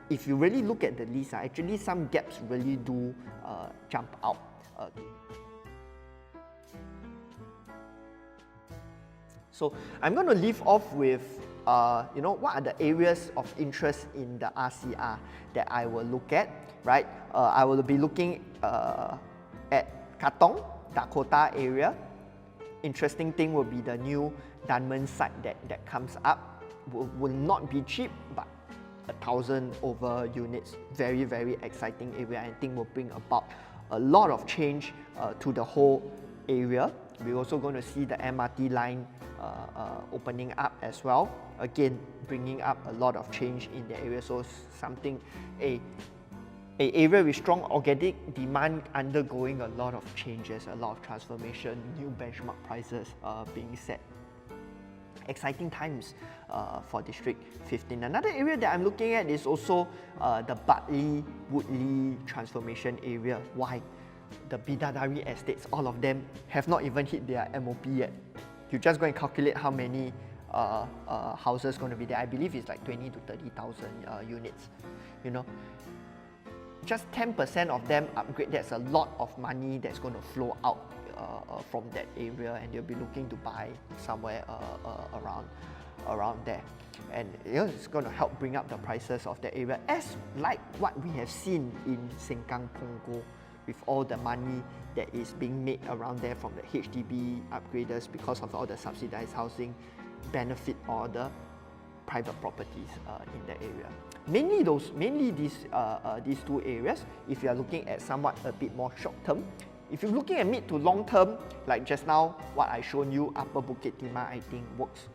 if you really look at the list, actually some gaps really do jump out. So I'm going to leave off with what are the areas of interest in the RCR that I will look at, right? I will be looking at Katong Dakota area. Interesting thing will be the new diamond site that comes up. Will not be cheap, but 1,000 over units. Very, very exciting area. I think will bring about a lot of change to the whole area. We're also going to see the MRT line opening up as well. Again, bringing up a lot of change in the area. So something, a area with strong organic demand undergoing a lot of changes, a lot of transformation, new benchmark prices being set. Exciting times for District 15. Another area that I'm looking at is also the Bartley, Woodley transformation area. Why? The bidadari estates, all of them have not even hit their MOP yet. You just go and calculate how many houses going to be there. I believe it's like 20 to 30,000 units. You know, just 10% of them upgrade. That's a lot of money that's going to flow out from that area, and you'll be looking to buy somewhere around there. And it's going to help bring up the prices of the area, as like what we have seen in Sengkang Punggol, with all the money that is being made around there from the HDB upgraders because of all the subsidized housing benefit or the private properties in the area. Mainly these two areas. If you are looking at somewhat a bit more short term, if you're looking at mid to long term, like just now what I shown you, Upper Bukit Timah, I think works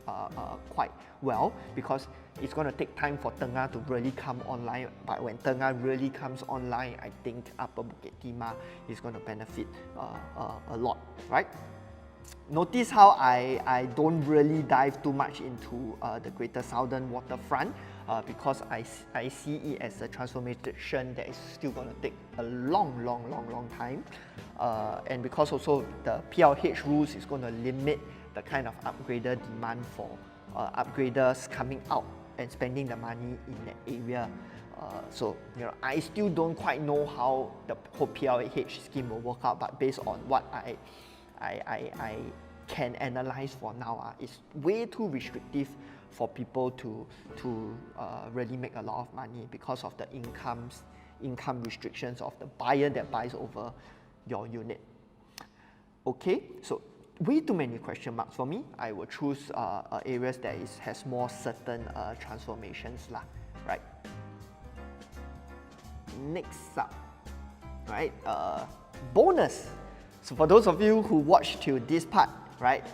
quite well, because it's going to take time for tanga to really come online. But when tanga really comes online, I think Upper Bukit Timah is going to benefit a lot, right? Notice how I don't really dive too much into the Greater Southern waterfront because I see it as a transformation that is still going to take a long time, and because also the PLH rules is going to limit the kind of upgrader demand for upgraders coming out and spending the money in that area. So I still don't quite know how the whole PLH scheme will work out, but based on what I can analyze for now, it's way too restrictive for people to really make a lot of money because of the income restrictions of the buyer that buys over your unit. Okay, so way too many question marks for me. I will choose areas that has more certain transformations lah, right? Next up, right, bonus. So for those of you who watched till this part, right,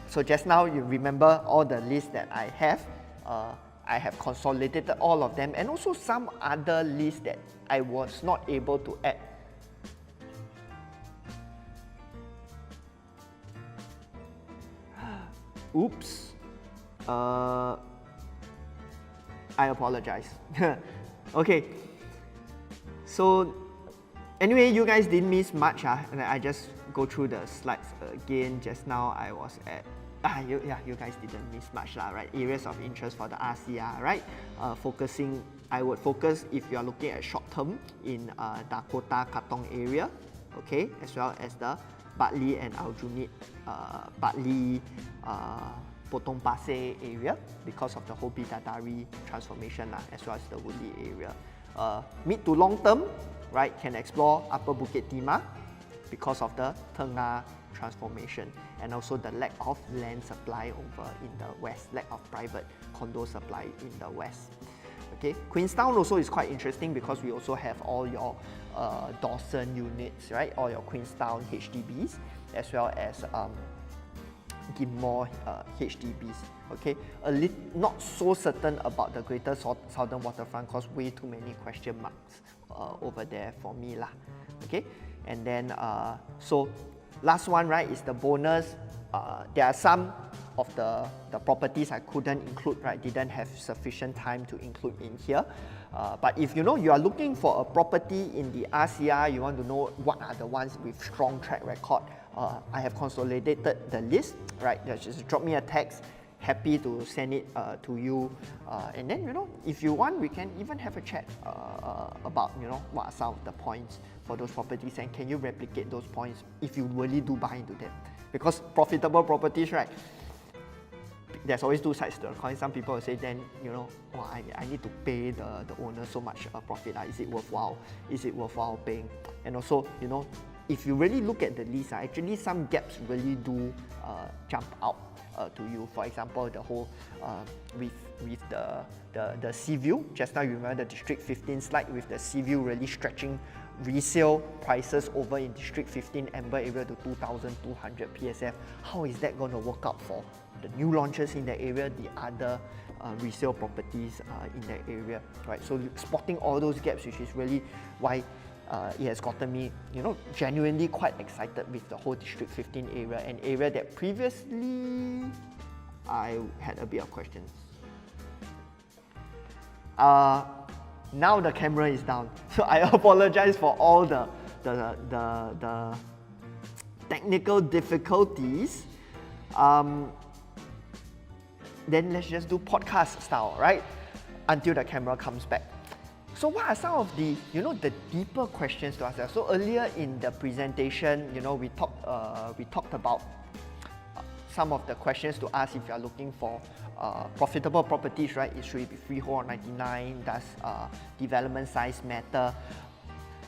so just now you remember all the lists that I have consolidated all of them, and also some other lists that I was not able to add. Oops, I apologize. Okay, so anyway, you guys didn't miss much, and I just go through the slides again. Just now I was at, you guys didn't miss much lah, right? Areas of interest for the RCR, right? I would focus if you are looking at short term in Dakota, Katong area, okay, as well as the Bartley and Aljunied, Bartley, Potong Pasir area because of the whole bidadari transformation lah, as well as the Woodley area. Mid to long term, right, can explore Upper Bukit Timah because of the tanga transformation, and also the lack of land supply over in the west, lack of private condo supply in the west. Okay, Queenstown also is quite interesting because we also have all your Dawson units, right, all your Queenstown HDBs, as well as Ghim Moh HDBs. Okay, not so certain about the Greater Southern waterfront because way too many question marks over there for me lah. Okay, and then so last one, right, is the bonus. There are some of the properties I couldn't include, right, didn't have sufficient time to include in here. But if you are looking for a property in the RCR, you want to know what are the ones with strong track record, I have consolidated the list, right? Just drop me a text happy to send it to you, and then, you know, if you want, we can even have a chat about, you know, what are some of the points for those properties, and can you replicate those points if you really do buy into them. Because profitable properties, right, there's always two sides to the coin. Some people will say, then, you know, oh, I need to pay the owner so much profit. Is it worthwhile? Is it worthwhile paying? And also, you know, if you really look at the lease, actually some gaps really do jump out to you. For example, the whole with the sea view. Just now you remember the District 15 slide with the sea view really stretching resale prices over in District 15 Amber area to 2,200 PSF. How is that going to work out for the new launches in the area, the other resale properties in that area, right? So spotting all those gaps, which is really why it has gotten me, you know, genuinely quite excited with the whole District 15 area, an area that previously I had a bit of questions. Now the camera is down, so I apologize for all the technical difficulties. Then let's just do podcast style, right? Until the camera comes back. So what are some of the, you know, the deeper questions to ask? So earlier in the presentation, you know, we talked about some of the questions to ask if you are looking for profitable properties, right? Should it be freehold or 99? Does development size matter?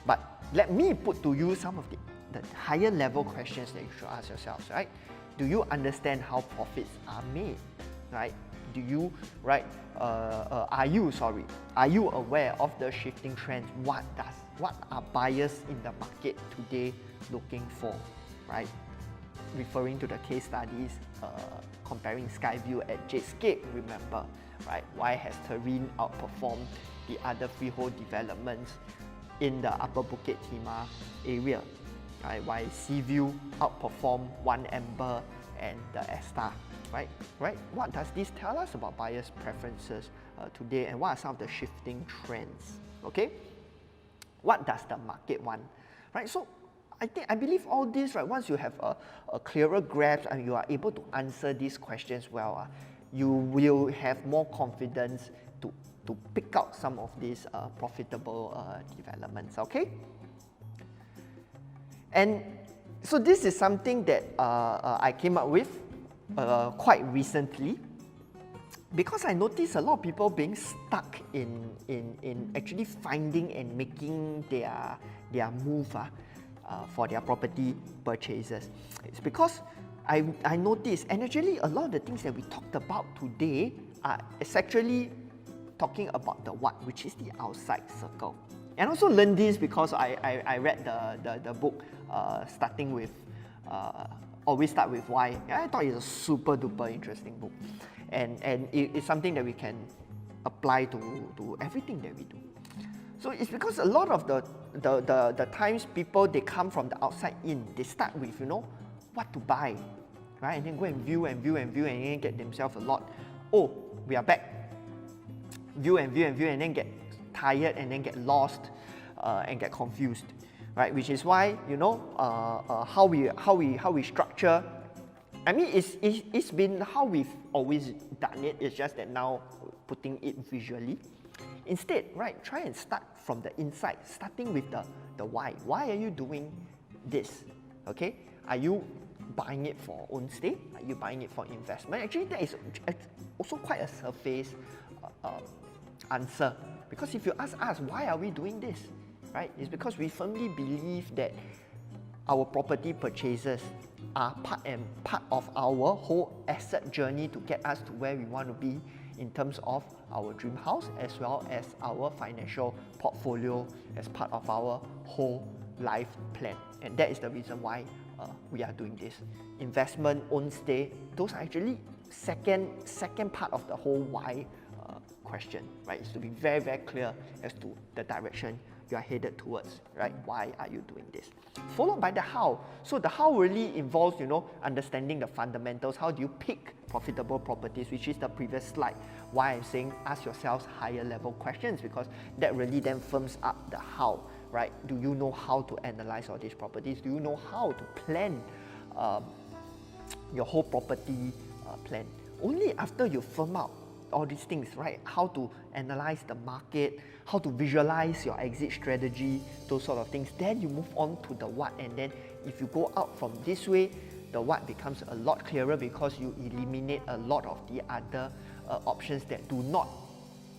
But let me put to you some of the higher level questions that you should ask yourselves, right? Do you understand how profits are made, right? Do you, right? Are you aware of the shifting trends? What are buyers in the market today looking for, right? Referring to the case studies, comparing Skyview at Jadescape, remember, right? Why has Terrain outperformed the other freehold developments in the Upper Bukit Timah area, right? Why Seaview outperformed One Amber and the Esta, right? What does this tell us about buyers' preferences today, and what are some of the shifting trends? Okay, what does the market want, right? So I believe all this, right, once you have a clearer grasp and you are able to answer these questions well, you will have more confidence to pick out some of these profitable developments, okay? And so this is something that I came up with quite recently, because I noticed a lot of people being stuck in actually finding and making their move for their property purchases. It's because I noticed, and actually a lot of the things that we talked about today is actually talking about the what, which is the outside circle. And also learned this because I read the book starting with Always Start With Why. I thought it's a super duper interesting book, and it's something that we can apply to everything that we do. So it's because a lot of the times people, they come from the outside in, they start with, you know, what to buy, right? And then go and view and then get themselves a lot. Oh, we are back. View and then get tired and then get lost and get confused, right? Which is why, you know, how we structure. I mean, it's been how we've always done it. It's just that now putting it visually. Instead, right, try and start from the inside, starting with the why. Why are you doing this? Okay, are you buying it for own stay? Are you buying it for investment? Actually, that is also quite a surface answer, because if you ask us why are we doing this, right, it's because we firmly believe that our property purchases are part of our whole asset journey to get us to where we want to be in terms of our dream house, as well as our financial portfolio as part of our whole life plan. And that is the reason why we are doing this. Investment, own stay, those are actually second part of the whole why question, right? It's to be very, very clear as to the direction you are headed towards, right? Why are you doing this? Followed by the how. So the how really involves, you know, understanding the fundamentals. How do you pick profitable properties, which is the previous slide. Why I'm saying ask yourselves higher level questions, because that really then firms up the how, right? Do you know how to analyze all these properties? Do you know how to plan your whole property plan? Only after you firm out all these things, right? How to analyze the market, how to visualize your exit strategy, those sort of things. Then you move on to the what, and then if you go out from this way, the what becomes a lot clearer because you eliminate a lot of the other options that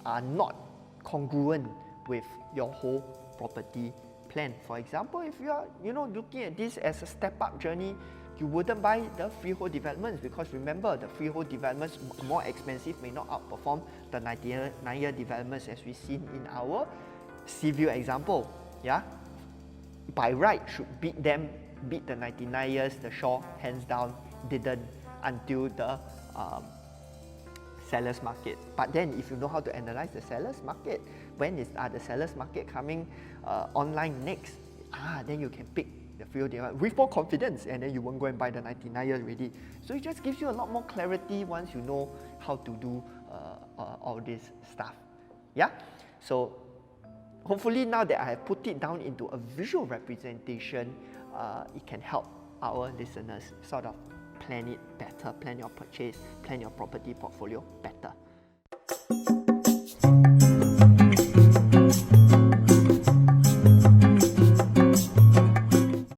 are not congruent with your whole property plan. For example, if you are looking at this as a step-up journey, you wouldn't buy the freehold developments because remember, the freehold developments more expensive may not outperform the 99-year developments as we've seen in our Seaview example. Yeah, by right should beat the 99 years. The Shaw hands down didn't until the seller's market. But then if you know how to analyze the seller's market, when is the seller's market coming online next, then you can pick the freehold development with more confidence, and then you won't go and buy the 99 years already. So it just gives you a lot more clarity once you know how to do all this stuff. Yeah, so hopefully now that I have put it down into a visual representation, it can help our listeners sort of plan it better, plan your purchase, plan your property portfolio better.